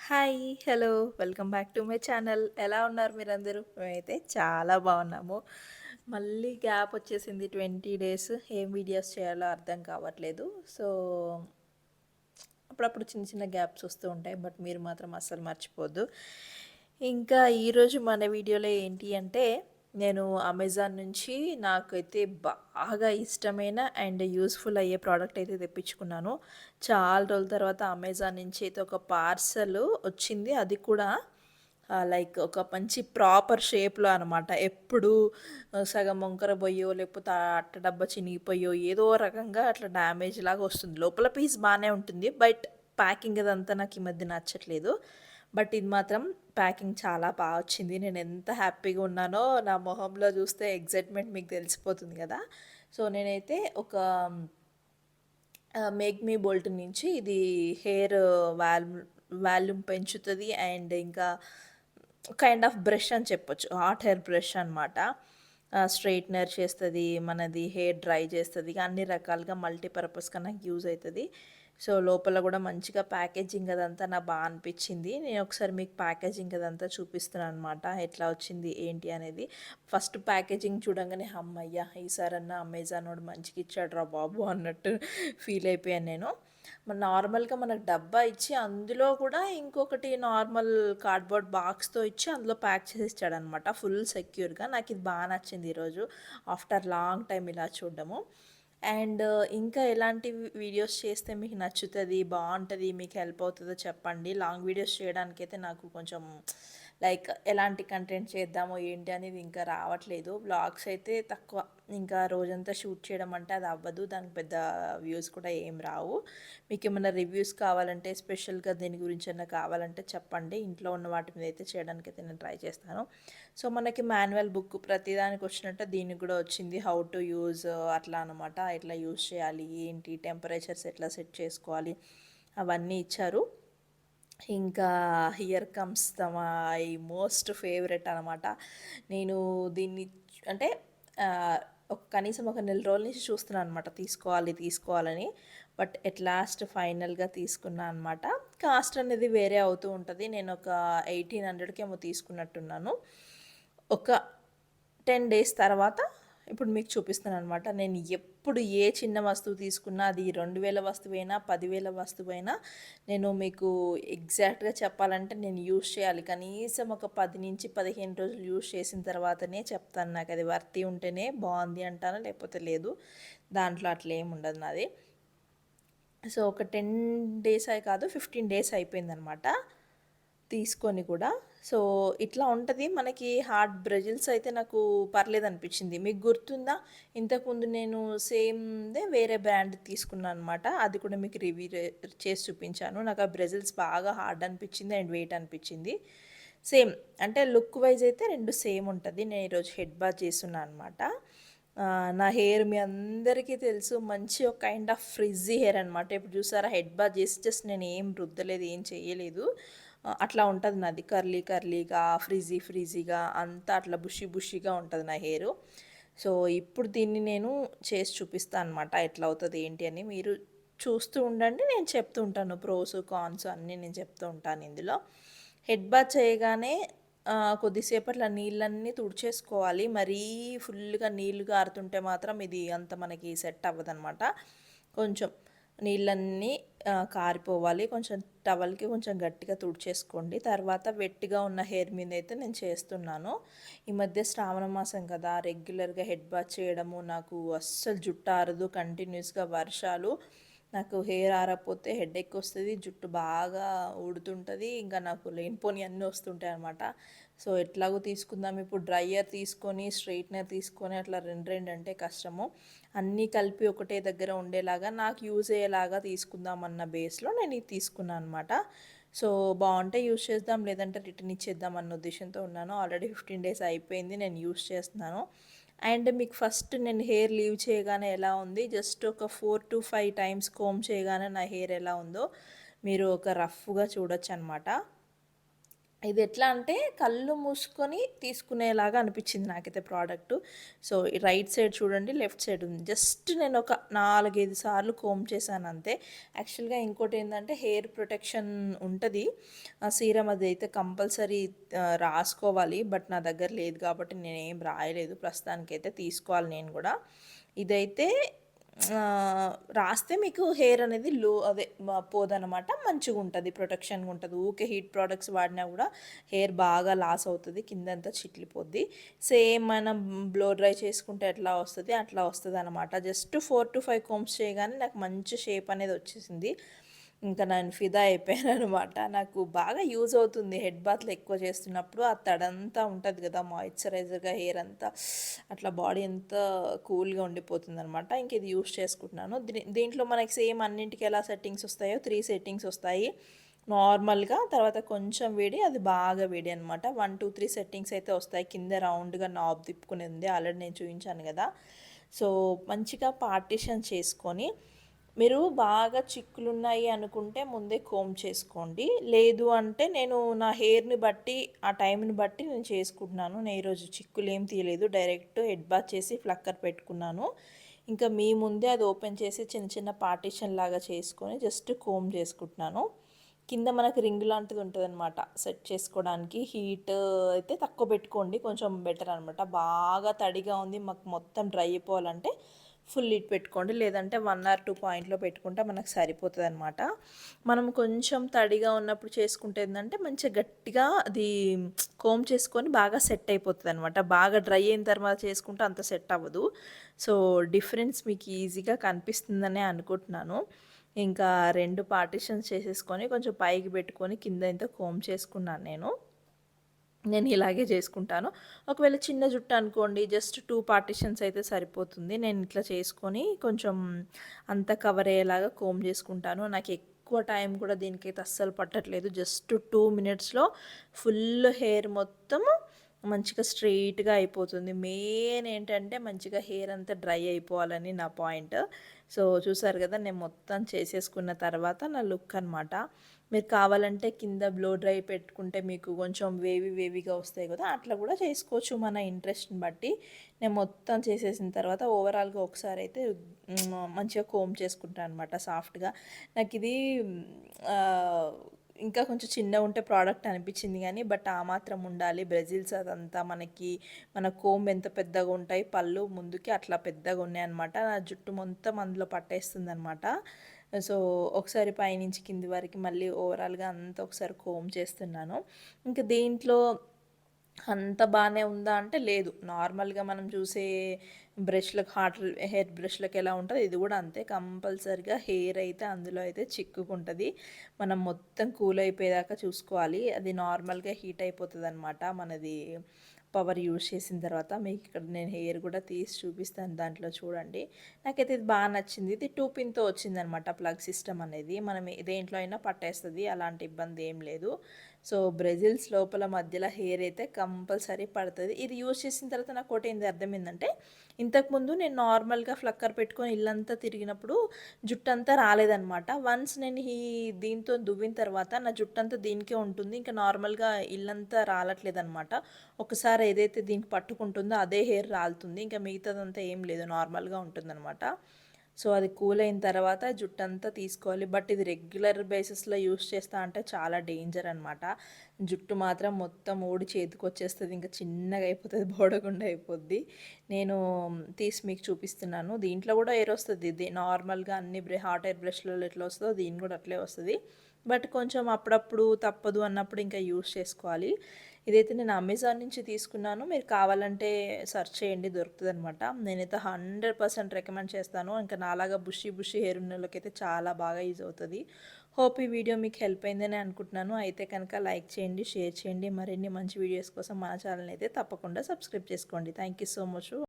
Hi! Hello! Welcome back to my channel. ఎలా ఉన్నారు మీరందరూ? మేమైతే చాలా బాగున్నాము. మళ్ళీ గ్యాప్ వచ్చేసింది 20 డేస్. ఏం వీడియోస్ చేయాలో అర్థం కావట్లేదు. సో, అప్పుడప్పుడు చిన్న చిన్న గ్యాప్స్ వస్తూ ఉంటాయి. బట్ మీరు మాత్రం అస్సలు మర్చిపోద్దు. ఇంకా ఈరోజు మన వీడియోలో ఏంటి అంటే, నేను అమెజాన్ నుంచి నాకైతే బాగా ఇష్టమైన అండ్ యూస్‌ఫుల్ అయ్యే ప్రోడక్ట్ అయితే తెప్పించుకున్నాను. చాలా రోజుల తర్వాత అమెజాన్ నుంచి అయితే ఒక పార్సల్ వచ్చింది. అది కూడా లైక్ ఒక మంచి ప్రాపర్ షేప్‌లో అనమాట. ఎప్పుడు సగం వంకర బోయో, లేకపోతే ఆ అట్ట డబ్బా చినిగిపోయో, ఏదో రకంగా అట్లా డ్యామేజ్ లాగా వస్తుంది. లోపల పీస్ బానే ఉంటుంది. బట్ ప్యాకింగ్ అదంతా నాకు ఈ మధ్య నచ్చట్లేదు. బట్ ఇది మాత్రం ప్యాకింగ్ చాలా బాగా వచ్చింది. నేను ఎంత హ్యాపీగా ఉన్నానో నా మొహంలో చూస్తే ఎక్సైట్‌మెంట్ మీకు తెలిసిపోతుంది కదా! సో, నేనైతే ఒక మేక్ మీ బోల్ట్ నుంచి ఇది హెయిర్ వాల్యూమ్ వాల్యూమ్ పెంచుతది. అండ్ ఇంకా కైండ్ ఆఫ్ బ్రష్ అని చెప్పొచ్చు. హాట్ హెయిర్ బ్రష్ అనమాట. స్ట్రెయిట్‌నర్ చేస్తది, మనది హెయిర్ డ్రై చేస్తది. అన్ని రకాలుగా మల్టీపర్పస్‌గా నాకు యూజ్ అయితది. సో, లోపల గూడా మంచిగా ప్యాకేజింగ్ అదంతా నాకు బా అనిపిచ్చింది. నేను ఒకసారి మీకు ప్యాకేజింగ్ అదంతా చూపిస్తున్నాననమాట. ఎట్లా వచ్చింది ఏంటి అనేది. ఫస్ట్ ప్యాకేజింగ్ చూడంగానే హమ్మయ్య! ఈసారన్నా అమెజానోడు మంచిగిచ్చాడురా బాబు అన్నట్టు ఫీల్ అయిపోయాను నేను. నార్మల్‌గా మనకు డబ్బా ఇచ్చి అందులో కూడా ఇంకొకటి నార్మల్ కార్డ్‌బోర్డ్ బాక్స్‌తో ఇచ్చి అందులో ప్యాక్ చేసి ఇచ్చాడనమాట. ఫుల్ సెక్యూర్‌గా. నాకిది బా నచ్చింది ఈరోజు. ఆఫ్టర్ లాంగ్ టైమ్ ఇలా చూడడము. అండ్ ఇంకా ఎలాంటి వీడియోస్ చేస్తే మీకు నచ్చుతది, బావుంటది, మీకు హెల్ప్ అవుతదో చెప్పండి. లాంగ్ వీడియోస్ చేయడానికైతే నాకు కొంచెం లైక్ ఎలాంటి కంటెంట్ చేద్దామో ఏంటి అనేది ఇంకా రావట్లేదు. వ్లాగ్స్ అయితే తక్కువ. ఇంకా రోజంతా షూట్ చేయడం అంటే అది అవ్వదు. దానికి పెద్ద వ్యూస్ కూడా ఏం రావు. మీకేమన్నా రివ్యూస్ కావాలంటే స్పెషల్‌గా దేని గురించన్నా కావాలంటే చెప్పండి. ఇంట్లో ఉన్న వాటి మీద అయితే చేయడానికైతే నేను ట్రై చేస్తాను. సో, మనకి మాన్యువల్ బుక్ ప్రతిదానికి వచ్చినట్టు దీనికి కూడా వచ్చింది. హౌ టు యూజ్ అట్లా అనమాట. ఎట్లా యూజ్ చేయాలి, ఏంటి, టెంపరేచర్స్ ఎట్లా సెట్ చేసుకోవాలి అవన్నీ ఇచ్చారు. ఇంకా here comes my most favourite అనమాట. నేను దీన్ని అంటే కనీసం ఒక నెల రోజుల నుంచి చూస్తున్నాను అనమాట. తీసుకోవాలి, తీసుకోవాలని. బట్ ఎట్ లాస్ట్ ఫైనల్‌గా తీసుకున్నా అనమాట. కాస్ట్ అనేది వేరే అవుతూ ఉంటది. నేను ఒక 1800కి ఏమో తీసుకున్నట్టున్నాను. ఒక 10 డేస్ తర్వాత ఇప్పుడు మీకు చూపిస్తాననమాట. నేను ఎప్పుడు ఏ చిన్న వస్తువు తీసుకున్నా అది 2000 వస్తువైనా, 10,000 వస్తువైనా నేను మీకు ఎగ్జాక్ట్‌గా చెప్పాలంటే నేను యూజ్ చేయాలి. కనీసం ఒక 10-15 రోజులు యూజ్ చేసిన తర్వాతనే చెప్తాను. నాకది వర్తీ ఉంటేనే బావుంది అంటాను. లేకపోతే లేదు. దాంట్లో అట్లేముండదు నాది. సో, ఒక 10 డేస్ అయి కాదు 15 డేస్ అయిపోయిందనమాట. తీసుకొని కూడా. సో, ఇట్లా ఉంటది. మనకి హార్డ్ బ్రెజిల్స్ అయితే నాకు పర్లేదనిపించింది. మీకు గుర్తుందా? ఇంతకుముందు నేను సేమ్‌దే వేరే బ్రాండ్ తీసుకున్నాననమాట. అది కూడా మీకు చేసి చూపించాను. నాకు ఆ బ్రెజిల్స్ బాగా హార్డ్ అనిపించింది అండ్ వెయిట్ అనిపించింది. సేమ్ అంటే లుక్ వైస్ అయితే 2 సేమ్ ఉంటది. నేను ఈరోజు హెడ్ బాత్ చేసున్నా అనమాట. నా హెయిర్ మీ అందరికీ తెలుసు మంచి ఒక కైండ్ ఆఫ్ ఫ్రిజ్జీ హెయిర్ అనమాట. ఇప్పుడు చూసారా హెడ్ బాత్ చేసి జస్ట్ నేను ఏం రుద్దలేదు, ఏం చేయలేదు. అట్లా ఉంటది నాది. కర్లీ కర్లీగా, ఫ్రిజీగా అంతా అట్లా బుషీ బుషీగా ఉంటది నా హెయిరు. సో, ఇప్పుడు దీన్ని నేను చేసి చూపిస్తా అనమాట. ఎట్లా అవుతది ఏంటి అని. మీరు చూస్తూ ఉండండి. నేను చెప్తూ ఉంటాను. ప్రోస్, కాన్స్ అన్నీ నేను చెప్తూ ఉంటాను ఇందులో. హెడ్ బాత్ చేయగానే కొద్దిసేపట్ల నీళ్ళన్నీ తుడిచేసుకోవాలి. మరీ ఫుల్‌గా నీళ్ళు గారుతుంటే మాత్రం ఇది అంత మనకి సెట్ అవ్వదనమాట. కొంచెం నీళ్ళన్నీ కారిపోవాలి. కొంచెం టవల్‌కి కొంచెం గట్టిగా తుడిచేసుకోండి. తర్వాత వెట్‌గా ఉన్న హెయిర్ మీదైతే నేను చేస్తున్నాను. ఈ మధ్య శ్రావణ మాసం కదా! రెగ్యులర్‌గా హెడ్ బాత్ చేయడము నాకు అస్సలు జుట్టు ఆరదు. కంటిన్యూస్‌గా వర్షాలు. నాకు హెయిర్ ఆరకపోతే హెడేక్ వస్తది. జుట్టు బాగా ఊడుతుంటది. ఇంకా నాకు లేనిపోనియన్నీ వస్తుంటాయనమాట. సో, ఎట్లాగో తీసుకుందాం ఇప్పుడు డ్రైయర్ తీసుకొని, స్ట్రెయిట్‌నర్ తీసుకొని అట్లా 2 అంటే కష్టము. అన్నీ కలిపి ఒకటే దగ్గర ఉండేలాగా నాకు యూజ్ అయ్యేలాగా తీసుకుందామన్న బేస్‌లో నేను ఇది తీసుకున్నా అనమాట. సో, బావుంటే యూజ్ చేద్దాం. లేదంటే రిటర్న్ ఇచ్చేద్దాం అన్న ఉద్దేశంతో ఉన్నాను. ఆల్రెడీ 15 డేస్ అయిపోయింది. నేను యూజ్ చేస్తున్నాను. అండ్ మీకు ఫస్ట్ నేను హెయిర్ లీవ్ చేయగానే ఎలా ఉంది, జస్ట్ ఒక 4-5 టైమ్స్ కోంబ్ చేయగానే నా హెయిర్ ఎలా ఉందో మీరు ఒక రఫ్‌గా చూడొచ్చనమాట. ఇది ఎట్లా అంటే కళ్ళు మూసుకొని తీసుకునేలాగా అనిపించింది నాకైతే ప్రోడక్టు. సో, ఈ రైట్ సైడ్ చూడండి, లెఫ్ట్ సైడ్ ఉంది. జస్ట్ నేను ఒక 4, 5 సార్లు కోంబ్ చేశాను అంతే. యాక్చువల్‌గా ఇంకోటేందంటే హెయిర్ ప్రొటెక్షన్ ఉంటది. సీరమ్ అదైతే కంపల్సరీ రాసుకోవాలి. బట్ నా దగ్గర లేదు కాబట్టి నేనేం రాయలేదు. ప్రస్తుతానికైతే తీసుకోవాలి నేను గూడా. ఇదైతే రాస్తే మీకు హెయిర్ అనేది అదే పోదనమాట. మంచిగుంటది, ప్రొటెక్షన్‌గా ఉంటది. ఊకే హీట్ ప్రొడక్ట్స్ వాడినా గూడా హెయిర్ బాగా లాస్ అవుతది. కిందంతా చిట్లిపోద్ది. సేమ్ మనం బ్లో డ్రై చేసుకుంటే ఎట్లా వస్తది, అట్లా వస్తదనమాట. జస్ట్ 4-5 కోంబ్స్ చేయగానే నాకు మంచి షేప్ అనేది వచ్చేసింది. ఇంకా నేను ఫిదా అయిపోయాననమాట. నాకు బాగా యూజ్ అవుతుంది హెడ్ బాత్‌లు ఎక్కువ చేస్తున్నప్పుడు. ఆ తడంతా ఉంటది గదా! మాయిశ్చరైజర్‌గా హెయిర్ అంతా అట్లా బాడీ అంతా కూల్‌గా ఉండిపోతుందనమాట. ఇంక ఇది యూజ్ చేసుకుంటున్నాను. దీంట్లో మనకి సేమ్ అన్నింటికి ఎలా సెట్టింగ్స్ వస్తాయో 3 సెట్టింగ్స్ వస్తాయి. నార్మల్‌గా, తర్వాత కొంచెం వేడి, అది బాగా వేడి అనమాట. 1, 2, 3 సెట్టింగ్స్ అయితే వస్తాయి. కింద రౌండ్‌గా నాబ్ తిప్పుకునేది ఉంది. ఆల్రెడీ నేను చూయించాను గదా! సో, మంచిగా పార్టిషన్ చేసుకొని, మీరు బాగా చిక్కులున్నాయి అనుకుంటే ముందే కోంబ్ చేసుకోండి. లేదు అంటే నేను నా హెయిర్‌ని బట్టి, ఆ టైంని బట్టి నేను చేసుకుంటున్నాను. నేను ఈరోజు చిక్కులేం తీయలేదు. డైరెక్ట్ హెడ్ బాత్ చేసి ఫ్లక్కర్ పెట్టుకున్నాను. ఇంకా మీ ముందే అది ఓపెన్ చేసి చిన్న చిన్న పార్టిషన్ లాగా చేసుకొని జస్ట్ కోంబ్ చేసుకుంటున్నాను. కింద మనకి రింగ్ లాంటిది ఉంటదనమాట సెట్ చేసుకోవడానికి. హీట్ అయితే తక్కువ పెట్టుకోండి, కొంచెం బెటర్ అనమాట. బాగా తడిగా ఉంది, మాకు మొత్తం డ్రై అయిపోవాలంటే ఫుల్ హీట్ పెట్టుకోండి. లేదంటే 1 ఆర్ 2 పాయింట్‌లో పెట్టుకుంటే మనకు సరిపోతదనమాట. మనం కొంచెం తడిగా ఉన్నప్పుడు చేసుకుంటే ఏందంటే మంచిగా గట్టిగా అది కోంబ్ చేసుకొని బాగా సెట్ అయిపోతదనమాట. బాగా డ్రై అయిన తర్వాత చేసుకుంటే అంత సెట్ అవ్వదు. సో, డిఫరెన్స్ మీకు ఈజీగా కనిపిస్తుందనే అనుకుంటున్నాను. ఇంకా 2 పార్టిషన్స్ చేసేసుకొని కొంచెం పైకి పెట్టుకొని కింద ఇంత కోంబ్ చేసుకున్నాను నేను. నేను ఇలాగే చేసుకుంటాను. ఒకవేళ చిన్న జుట్టు అనుకోండి, జస్ట్ 2 పార్టిషన్స్ అయితే సరిపోతుంది. నేను ఇట్లా చేసుకొని కొంచెం అంతా కవర్ అయ్యేలాగా కోంబ్ చేసుకుంటాను. నాకు ఎక్కువ టైం కూడా దీనికైతే అస్సలు పట్టట్లేదు. జస్ట్ 2 మినిట్స్‌లో ఫుల్ హెయిర్ మొత్తము మంచిగా స్ట్రెయిట్‌గా అయిపోతుంది. మెయిన్ ఏంటంటే మంచిగా హెయిర్ అంతా డ్రై అయిపోవాలని నా పాయింట్. సో, చూసారు కదా! నేను మొత్తం చేసేసుకున్న తర్వాత నా లుక్ అనమాట. మీరు కావాలంటే కింద బ్లో డ్రై పెట్టుకుంటే మీకు కొంచెం వేవీగా వస్తాయి కదా! అట్లా కూడా చేసుకోవచ్చు మన ఇంట్రెస్ట్‌ని బట్టి. నేను మొత్తం చేసేసిన తర్వాత ఓవరాల్‌గా ఒకసారి అయితే మంచిగా కోంబ్ చేసుకుంటాను అనమాట సాఫ్ట్‌గా. నాకిది ఆహ్, ఇంకా కొంచెం చిన్నగుంటే ప్రోడక్ట్ అనిపించింది గానీ, బట్ ఆ మాత్రం ఉండాలి. బ్రెజిల్స్ అదంతా మనకి, మన కోంబ్ ఎంత పెద్దగా ఉంటాయి పళ్ళు ముందుకి, అట్లా పెద్దగా ఉన్నాయన్నమాట. నా జుట్టు మొత్తం అందులో పట్టేస్తుందనమాట. సో, ఒకసారి పైనుంచి కింది వరకు మళ్ళీ ఓవరాల్‌గా అంతా ఒకసారి కోంబ్ చేస్తున్నాను. ఇంక దీంట్లో అంత బానే ఉందా అంటే లేదు. నార్మల్‌గా మనం చూసే బ్రష్‌లకు, హెయిర్ బ్రష్‌లకి ఎలా ఉంటదో ఇది గూడా అంతే. కంపల్సరీగా హెయిర్ అయితే అందులో అయితే చిక్కుకుంటది. మనం మొత్తం కూల్ అయిపోయేదాకా చూసుకోవాలి. అది నార్మల్‌గా హీట్ అయిపోతదనమాట మనది పవర్ యూజ్ చేసిన తర్వాత. మీకు ఇక్కడ నేను హెయిర్ కూడా తీసి చూపిస్తాను దాంట్లో చూడండి. నాకైతే ఇది బా నచ్చింది. ఇది 2 పిన్‌తో వచ్చిందనమాట ప్లగ్ సిస్టమ్ అనేది. మనం దేంట్లో అయినా పట్టేస్తది. అలాంటి ఇబ్బంది ఏం లేదు. సో, బ్రెజిల్స్ లోపల మధ్యలో హెయిర్ అయితే కంపల్సరీ పడతది. ఇది యూజ్ చేసిన తర్వాత నాకోటేంది అర్థమైందంటే, ఇంతకుముందు నేను నార్మల్‌గా ఫ్లక్కర్ పెట్టుకొని ఇల్లంతా తిరిగినప్పుడు జుట్టంతా రాలేదనమాట. వన్స్ నేను దీంతో దువ్విన తర్వాత నా జుట్టంతా దీనికే ఉంటుంది. ఇంకా నార్మల్‌గా ఇల్లంతా రాలట్లేదనమాట. ఒకసారి ఏదైతే దీనికి పట్టుకుంటుందో అదే హెయిర్ రాలుతుంది. ఇంకా మిగతాదంతా ఏం లేదు, నార్మల్‌గా ఉంటుందనమాట. సో, అది కూల్ అయిన తర్వాత జుట్టంతా తీసుకోవాలి. బట్ ఇది రెగ్యులర్ బేసిస్‌లో యూజ్ చేస్తా అంటే చాలా డేంజర్ అనమాట. జుట్టు మాత్రం మొత్తం ఊడి చేతికొచ్చేస్తది. ఇంకా చిన్నగా అయిపోతది, బోడగుండు అయిపోద్ది. నేను తీసి మీకు చూపిస్తున్నాను. దీంట్లో కూడా హెయిర్ వస్తది. ఇది నార్మల్‌గా అన్ని హాట్ ఎయిర్ బ్రష్‌లలో ఎట్లా వస్తదో దీని కూడా అట్లే వస్తది. బట్ కొంచెం అప్పుడప్పుడు తప్పదు అన్నప్పుడు ఇంకా యూజ్ చేసుకోవాలి. ఇదైతే నేను అమెజాన్ నుంచి తీసుకున్నాను. మీరు కావాలంటే సెర్చ్ చేయండి, దొరుకుతదనమాట. నేనైతే 100% రికమెండ్ చేస్తాను. ఇంకా నాలాగా బుషీ హెయిర్ ఉన్నోళ్ళకైతే చాలా బాగా యూజ్ అవుతది. హోప్ ఈ వీడియో మీకు హెల్ప్ అయిందని అనుకుంటున్నాను. అయితే కనుక లైక్ చేయండి, షేర్ చేయండి. మరిన్ని మంచి వీడియోస్ కోసం మన ఛానల్‌ని అయితే తప్పకుండా సబ్స్క్రైబ్ చేసుకోండి. Thank you so much.